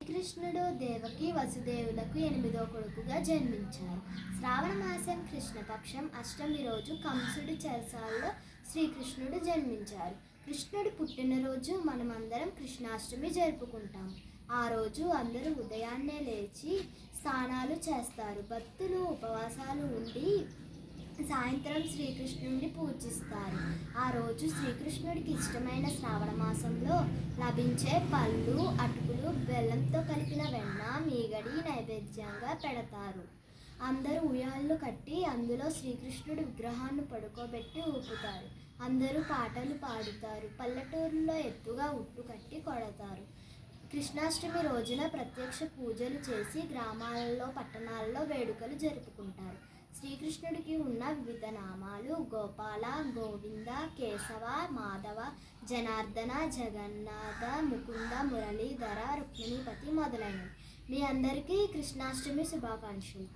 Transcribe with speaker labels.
Speaker 1: శ్రీకృష్ణుడు దేవకి వసుదేవులకు 8వ కొడుకుగా జన్మించారు. శ్రావణ మాసం కృష్ణపక్షం అష్టమి రోజు కంసుడి చెరసాలలో శ్రీకృష్ణుడు జన్మించారు. కృష్ణుడి పుట్టినరోజు మనమందరం కృష్ణాష్టమి జరుపుకుంటాం. ఆ రోజు అందరూ ఉదయాన్నే లేచి స్నానాలు చేస్తారు. భక్తులు ఉపవాసాలు ఉండి సాయంత్రం శ్రీకృష్ణుడిని పూజిస్తారు. ఆ రోజు శ్రీకృష్ణుడికి ఇష్టమైన శ్రావణ మాసంలో లభించే పళ్ళు, అటుకులు, బెల్లంతో కలిపిన వెన్న, మీగడి నైవేద్యంగా పెడతారు. అందరూ ఉయ్యాళ్ళు కట్టి అందులో శ్రీకృష్ణుడి విగ్రహాన్ని పడుకోబెట్టి ఊపుతారు. అందరూ పాటలు పాడుతారు. పల్లెటూరులో ఎత్తుగా ఉట్టు కట్టి కొడతారు. కృష్ణాష్టమి రోజున ప్రత్యక్ష పూజలు చేసి గ్రామాలలో, పట్టణాలలో వేడుకలు జరుపుకుంటారు. శ్రీకృష్ణుడికి ఉన్న వివిధ నామాలు గోపాల, గోవింద, కేశవ, మాధవ, జనార్దన, జగన్నాథ, ముకుంద, మురళీధర, రుక్మిణీపతి మొదలైనవి. మీ అందరికీ కృష్ణాష్టమి శుభాకాంక్షలు.